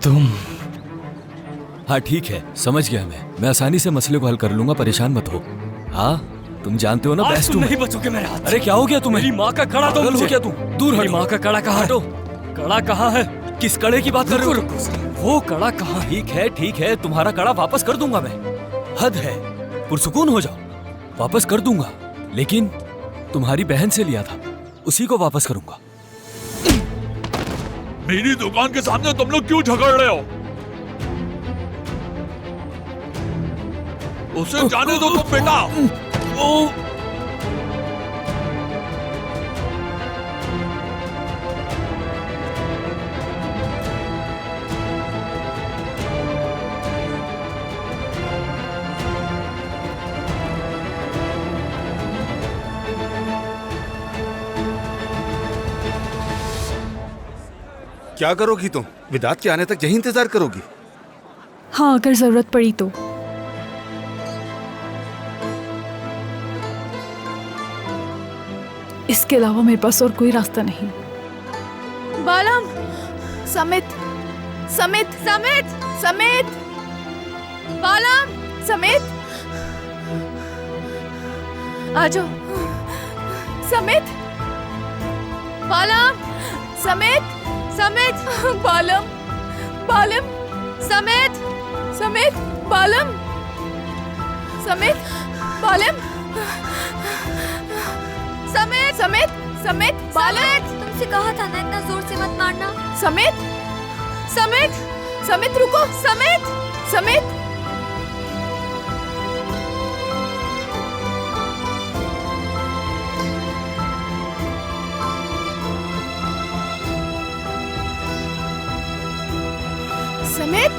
तुम। हाँ ठीक है, समझ गया मैं आसानी से मसले को हल कर लूंगा, परेशान मत हो। हाँ तुम जानते हो ना बेस्ट तुम नहीं बचोगे मेरे हाथ। अरे क्या हो गया तुम्हें? मेरी माँ का कड़ा दो मुझे। क्या तुम? दूर मेरी माँ का कड़ा कहाँ है? कड़ा कहाँ है? किस कड़े की बात कर रहे हो? वो कड़ा कहाँ? ठीक है, तुम्हारा कड़ा वापस कर दूंगा मैं। हद है, पुरसुकून हो जाओ। वापस कर दूंगा, लेकिन तुम्हारी बहन से लिया था, उसी को वापस करूंगा। मेरी दुकान के सामने तुम लोग क्यों झगड़ रहे हो? उसे जाने दो तुम बेटा। क्या करोगी तुम? विदात के आने तक यही इंतजार करोगी? हाँ, अगर जरूरत पड़ी तो। इसके अलावा मेरे पास और कोई रास्ता नहीं। बालम, समित, समित, समित, समित, बालम, समित, आ जाओ। समित, बालम, समित, समित, बालम, बालम, समित, समित, बालम, समित, बालम, समित, समित, समित, बालम। तुमसे कहा था ना इतना जोर से मत मारना। समित, समित, समित रुको, समित, समित। समित,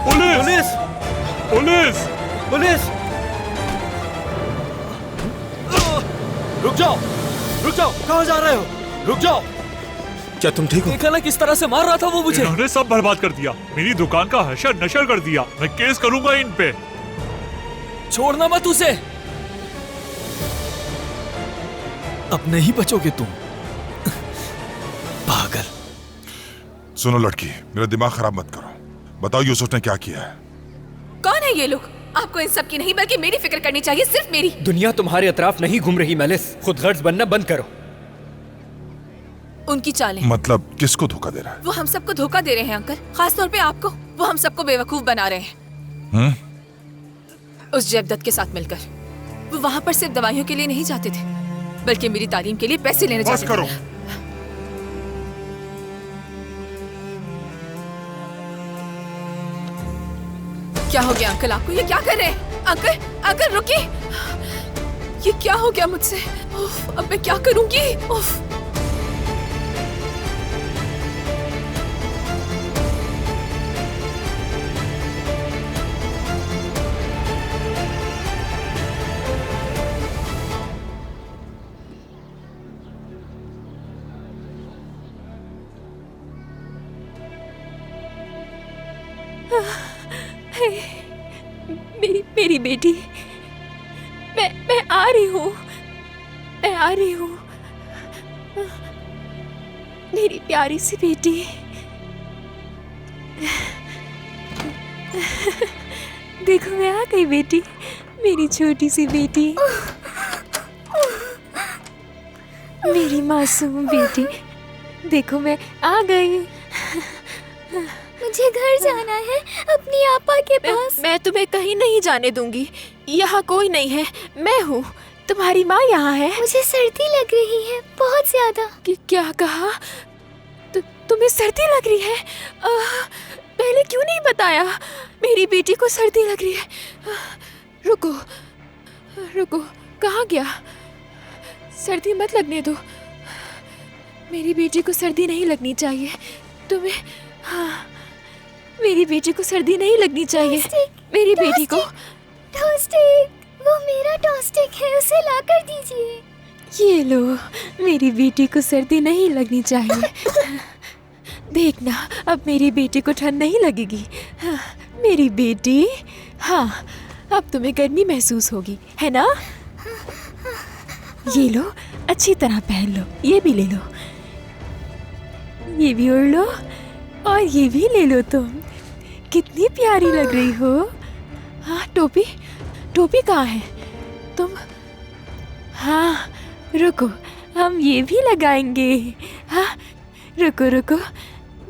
पुलिस! पुलिस! पुलिस! रुक जाओ, रुक जाओ, कहाँ जा रहे हो? रुक जाओ। क्या तुम ठीक हो? देखा ना किस तरह से मार रहा था वो मुझे। इन्होंने सब बर्बाद कर दिया, मेरी दुकान का हशर नशर कर दिया। मैं केस करूंगा इन पे। छोड़ना मत उसे। अब नहीं बचोगे तुम, पागल। सुनो लड़की, मेरा दिमाग खराब मत करो। बताओ यूसुफ ने क्या किया है? कौन है ये लोग? आपको इन सब की नहीं बल्कि मेरी फिक्र करनी चाहिए, सिर्फ मेरी। दुनिया तुम्हारे अतराफ नहीं घूम रही मेलिस, खुद गर्ज बनना बंद करो। उनकी चालें। मतलब किसको धोखा दे रहा है? वो हम सबको धोखा दे रहे हैं अंकल, खास तौर पे आपको। वो हम सबको बेवकूफ बना रहे हैं। उस जयदत्त के साथ मिलकर वो वहाँ पर सिर्फ दवाइयों के लिए नहीं जाते थे, बल्कि मेरी तालीम के लिए पैसे लेने जाते थे। करो। क्या हो गया अंकल आपको? ये क्या कर रहे हैं? अंकल, अंकल रुकिए। ये क्या हो गया मुझसे? उफ, अब मैं क्या करूंगी? उफ। मेरी बेटी, मैं आ रही हूँ, मैं आ रही हूँ। मेरी प्यारी सी बेटी। देखो मैं आ गई बेटी, मेरी छोटी सी बेटी, मेरी मासूम बेटी। देखो मैं आ गई। मुझे घर जाना है, अपनी आपा के पास। मैं तुम्हें कहीं नहीं जाने दूंगी। यहाँ कोई नहीं है, मैं हूँ। तुम्हारी माँ यहाँ है। मुझे सर्दी लग रही है बहुत ज्यादा। क्या कहा? तुम्हें सर्दी लग रही है? पहले क्यों नहीं बताया? मेरी बेटी को सर्दी लग रही है। रुको रुको, कहाँ गया? सर्दी मत लगने दो। मेरी बेटी को सर्दी नहीं लगनी चाहिए। तुम्हें, हाँ, मेरी बेटी को सर्दी नहीं लगनी चाहिए। मेरी बेटी को टॉस्टिक, वो मेरा टॉस्टिक है, उसे ला कर दीजिए। ये लो, मेरी बेटी को सर्दी नहीं लगनी चाहिए। देखना, अब मेरी बेटी को ठंड नहीं लगेगी। हाँ, मेरी बेटी, हाँ, अब तुम्हें गर्मी महसूस होगी, है ना? ये लो, अच्छी तरह पहन लो। ये भी ले लो, ये भी ओढ़ लो, और ये भी ले लो। तुम कितनी प्यारी लग रही हो। हाँ, टोपी, टोपी कहाँ है? तुम, हाँ रुको, हम ये भी लगाएंगे। हाँ रुको रुको,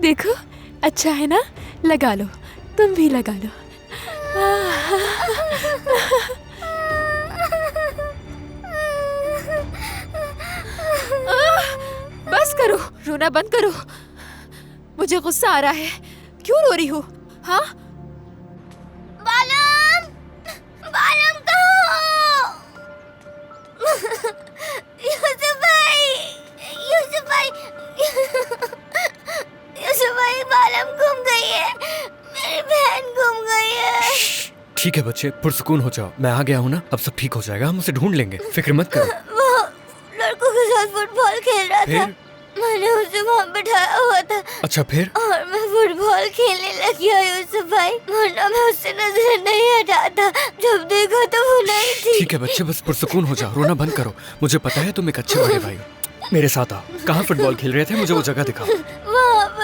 देखो अच्छा है ना, लगा लो, तुम भी लगा लो। बस करो, रोना बंद करो। मुझे गुस्सा आ रहा है। क्यों रो रही हो? हाँ, बालम, बालम कहाँ हो? यूसुफ भाई, यूसुफ भाई, यूसुफ भाई, बालम गुम गई है, मेरी बहन गुम गई है। ठीक है बच्चे, पुरसुकून हो जाओ, मैं आ गया हूँ ना, अब सब ठीक हो जाएगा, हम उसे ढूंढ लेंगे, फिक्र मत करो। वो लड़कों के साथ फुटबॉल खेल रहा था, मैंने उसे वहाँ बिठाया हुआ था। अच्छा फिर? और मैं फुटबॉल खेलने लगी हूँ यूसुफ भाई, वरना मैं उससे नजर नहीं हटाता, जब देखा तो वो नहीं थी। ठीक है बच्चे, बस पुरसुकून हो जाओ, रोना बंद करो। मुझे पता है तुम एक अच्छे बड़े भाई हो। मेरे साथ आओ। कहाँ फुटबॉल खेल रहे थे, मुझे वो जगह दिखाओ। वहाँ